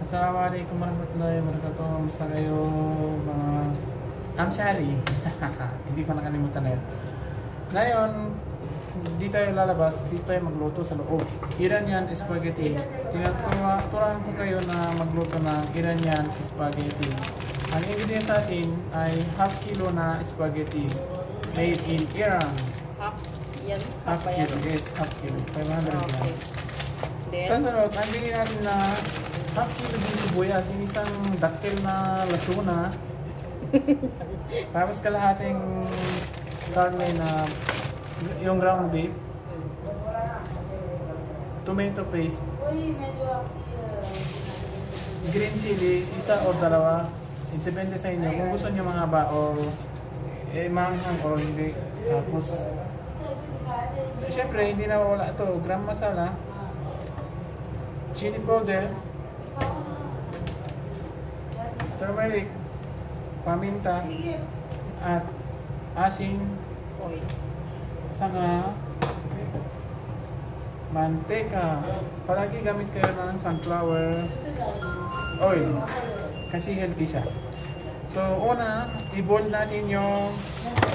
Assalamualaikum warahmatullahi wabarakatuh. Kamusta kayo mga Amshari? Hindi ko nakalimutan na yun. Ngayon, hindi tayo lalabas. Dito tayo magluto sa loob. Iranian spaghetti. Turuan ko kayo na magluto ng Iranian spaghetti. Ang ingredients natin ay half kilo na spaghetti made in Iran. Half? Yan? Half kilo. Yes, half kilo. 500 Okay. Then, sa sunod, ang bigyan natin na half kilo din sibuyas, yung isang daktil na lasuna. Tapos kalahating karne na yung ground beef. Tomato paste. Green chili, isa o dalawa. Depende sa inyo. Kung gusto nyo mga ba o manghang o hindi. Tapos, syempre hindi na wala ito. Gram masala. Chili powder, turmeric, paminta, at asin, oil. saka manteka. Palagi gamit kayo ng sunflower oil kasi healthy siya. So una, i-boil natin yung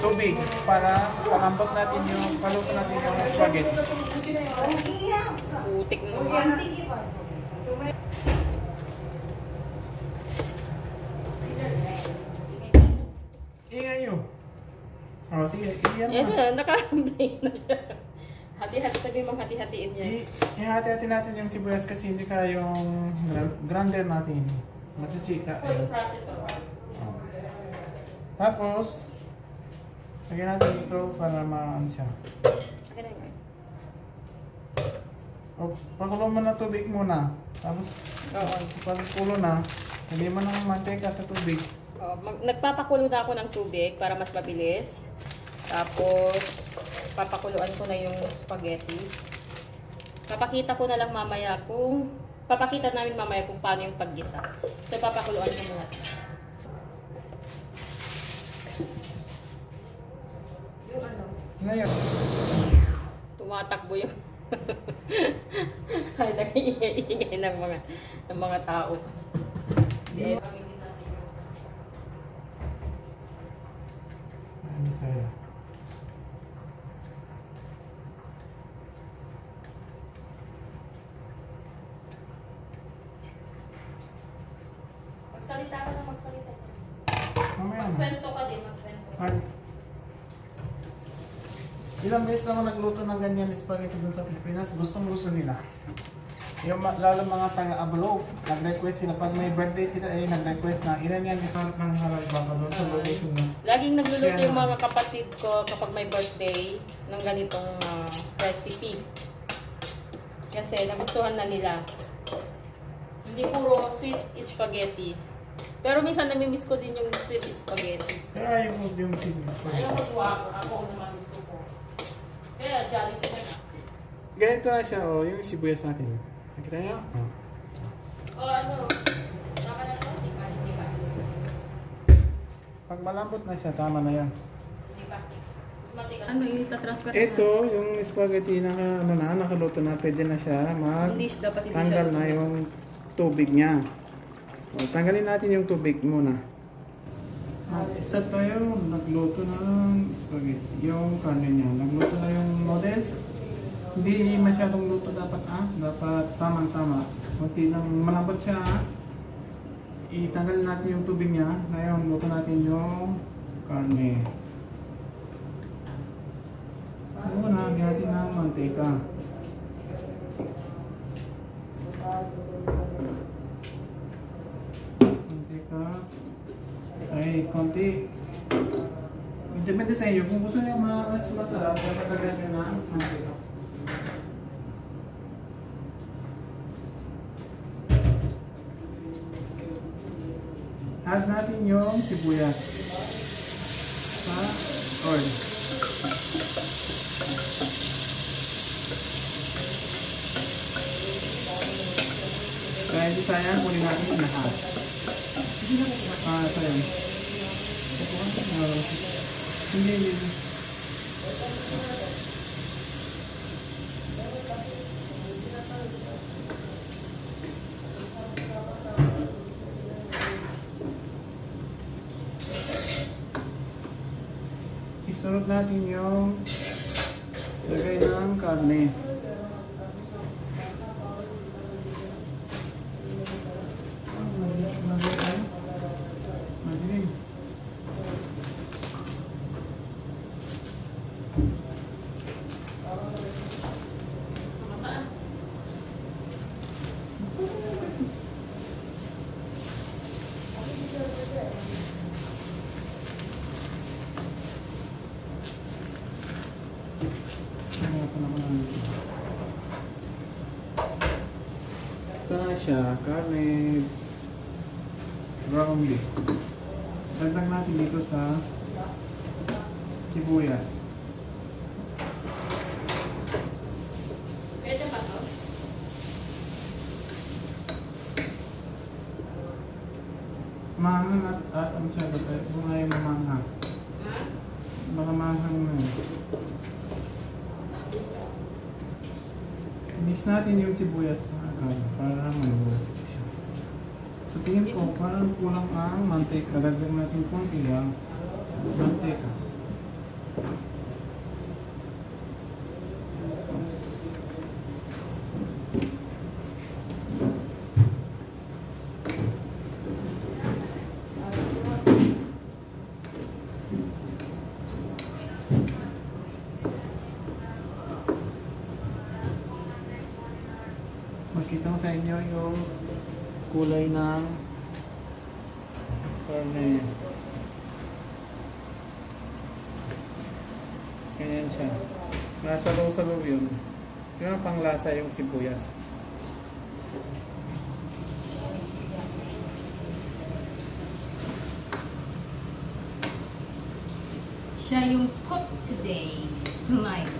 tubig para palambot natin yung paluto natin yung spaghetti. Putik na naman. Ingay nyo. O sige, iyan Yan mo. na, naka-brain na siya. Hati-hati, sabi mong hati-hatiin niya. Ihati-hati natin yung sibuyas kasi hindi kaya yung grinder natin. Masisika. First process of Oh. Tapos, lagyan natin ito para maano siya. O, pakulo mo na tubig muna. Tapos, Oo. pagkulo na, lagyan mo ng mantika sa tubig. Nagpapakulo na ako ng tubig para mas mabilis. Tapos, papakuluan ko na yung spaghetti. Papakita namin mamaya kung paano yung paggisa. So, papakuluan ko muna. Yung ano? Ngayon, Tumatakbo yung ay, nag-iingay ng mga tao. Then, ano sa'yo? magsalita ka na magsalita. Mamaya na. Magkwento ka din, magkwento. Ay. Ilang beses naman nagluto ng ganyan spaghetti dun sa Pilipinas, gustong-gusto nila. Yung lalo mga taga-abalo, nag-request sila. Pag may birthday sila, nag-request na Iranian isang ng halal baka doon sa location na. Laging nagluluto yung mga kapatid ko kapag may birthday ng ganitong recipe. Kasi nagustuhan na nila. Hindi puro sweet spaghetti. Pero minsan namimiss ko din yung sweet spaghetti. Pero ayaw mo yung spaghetti. Ayaw magawa ko. Ako naman gusto ko. Kaya jolly ko na. Ganito na siya, yung sibuyas natin. Nakita niyo? Ano? Saka na to? Hindi pa. Pag malambot na siya, tama na yan. Hindi pa. Ano yung itatransfer? Ito, yung spaghetti nakaluto na, pwede na siya tanggal na yung tubig niya. O, tanggalin natin yung tubig muna. Start tayo, nagluto na ng spaghetti. Yung karne niya, nagluto na yung noodles. Hindi masyadong luto dapat dapat tamang-tama. Kunti lang malambot siya Itanggalin natin yung tubig niya. Ngayon, luto natin yung karne. Una, lagyan natin ng mantika. Mantika. Ay, konti. Depende sa inyo. Kung gusto niyo mas masarap, lagyan niyo ng mantika. Add natin yung sibuyas sa oil. Kaya hindi sayang, kunin natin lahat. Sayang. Hindi. Sunod natin yung lagay ng karne. Madilim. Ito na siya, karne brown beef. Dagdag natin dito sa sibuyas. Pwede ba to? Mahanghang at ano siya, kung ayaw mamanghang. Ha? Baka mahanghang na yun. Mix natin yung sibuyas sa karne para maluwag siya. Sa tingin ko, parang kulang ang mantika. Dagdag natin konti lang mantika. Makita ko sa inyo yung kulay ng karne. Ganyan siya. Nasa loob yun. Yun ang panglasa yung sibuyas. Siya yung cook today. Tonight.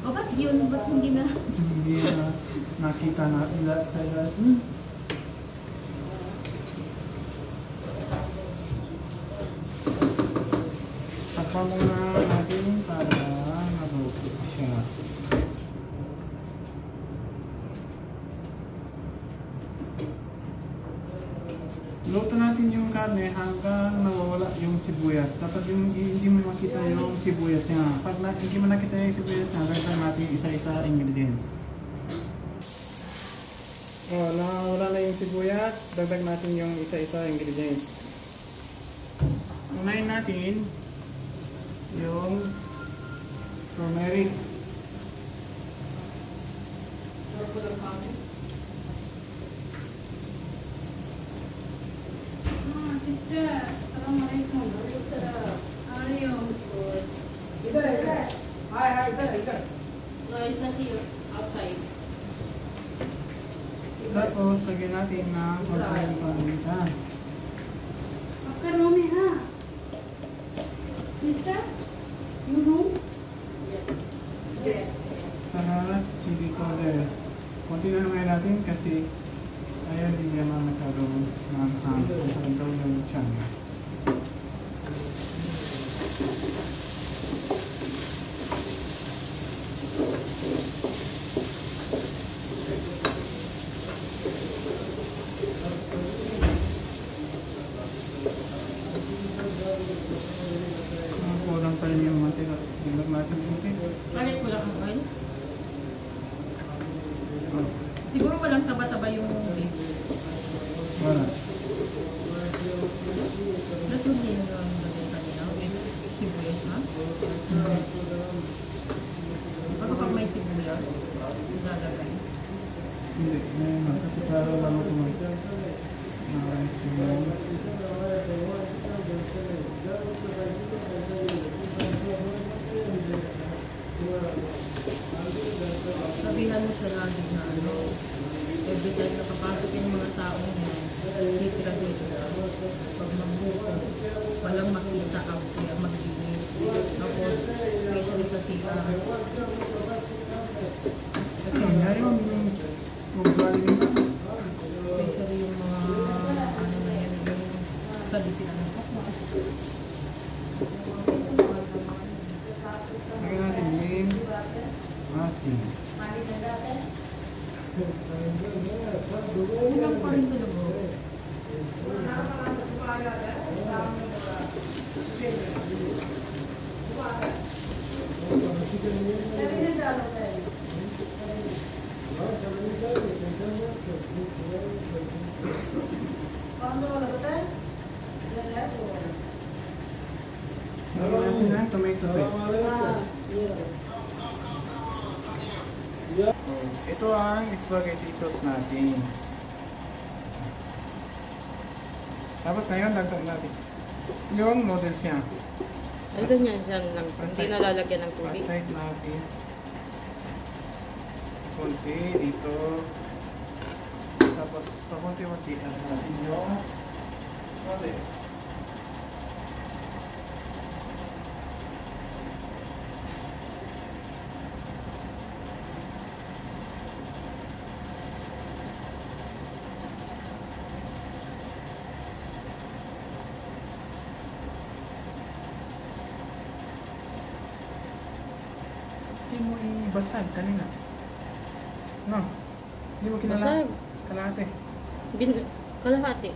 O ba't yun? Ba't hindi na? Hindi na nakita natin lahat sa lahat. Takpan muna natin para mabuti siya. Luto natin yung karne hanggang nawawala yung sibuyas. Dapat yung hindi mo makita yung sibuyas niya. Pag hindi mo nakita yung sibuyas niya, dagdag natin isa-isa ingredients. Oh, nawawala na yung sibuyas, dagdag natin yung isa-isa ingredients. Unahin natin yung turmeric. Sister, assalamualaikum. How are you? Good. Idhar. Hi, idhar. No, it's not here. Outside. Tapos, lagyan natin ng konting paminta. After mommy, ha? Mister? You know? Yeah. Saka, chili powder. Konti na naman natin kasi ayaw din naman magkaroon ng daw yung tiyan. Kulang pa rin yung mantika. Tingnan natin konti. Bakit kulang ang oil? Oh, Siguro walang taba-taba yung beef. wala. Natulin yung kanina with sibuyas, ha? Baka pag may sibuyas, lalagay. Hindi, ngayon na. Kasi para lalo kumain. Sabihan mo siya lagi na ano, every time nakapasok yung mga taong yan, titira dito na, pag magbuko, walang makita out kaya mag-init. Tapos, especially sa sila. Kasi nangyari yung galing na. Especially yung mga, ano na yan, yung sabi sila ng kapwas. Lagyan natin yung asin. Ilang pa rin talaga. ito. Ito ang spaghetti sauce natin. Tapos na yun, dagdag natin yung noodles niya. Ay, ganyan siya lang. Hindi nalalagyan ng tubig. Aside natin. Kunti dito. Tapos, pakunti-kunti natin yung noodles. Hindi mo ibasag kanina. No. Hindi mo Basag. kalahati. Kalahati.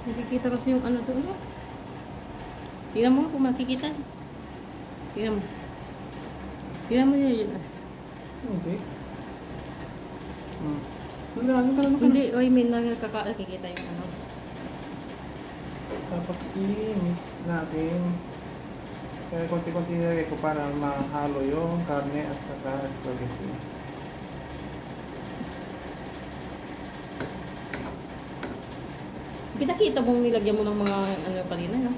Nakikita kasi yung ano doon. Tingnan mo kung makikita. Tingnan mo. Tingnan mo yun. Okay. Ano Hindi, I mean, nakikita yung ano. Tapos i-mix natin. Kaya konti-konti nilagay ko para mahalo yung karne at saka spaghetti. Kita-kita mong nilagyan mo ng mga ano kanina, no?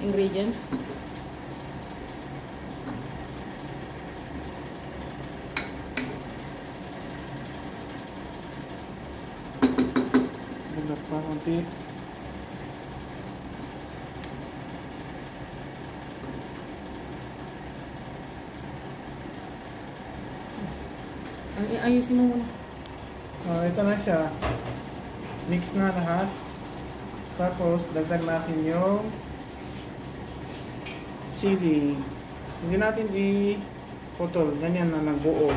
Ingredients. Dagdag pa konti. Ayusin mo muna. Ito na siya. Mix na lahat. Tapos, dagdag natin yung sili. Hindi natin i-putol. Ganyan na nagbuo.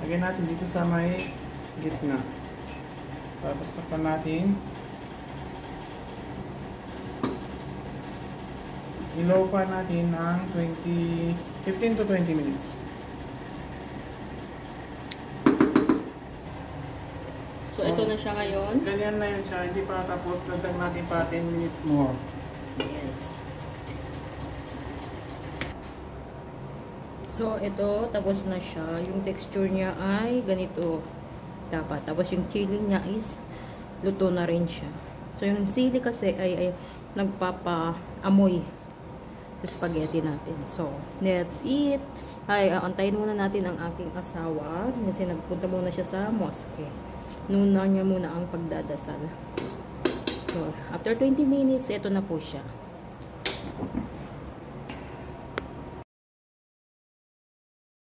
Lagyan natin dito sa may gitna. Tapos, takpan natin. I-low pa natin ng 15 to 20 minutes. So, ito na siya ngayon. Ganyan na yun siya. Hindi pa tapos. Dagdag natin pa 10 minutes more. Yes. So, ito, tapos na siya. Yung texture niya ay ganito dapat. Tapos yung chili niya is luto na rin siya. So, yung sili kasi ay nagpapa-amoy sa spaghetti natin. So, let's eat. Ay, antayin muna natin ang aking asawa kasi nagpunta muna siya sa mosque. Nuna niya muna ang pagdadasal. So, after 20 minutes, ito na po siya.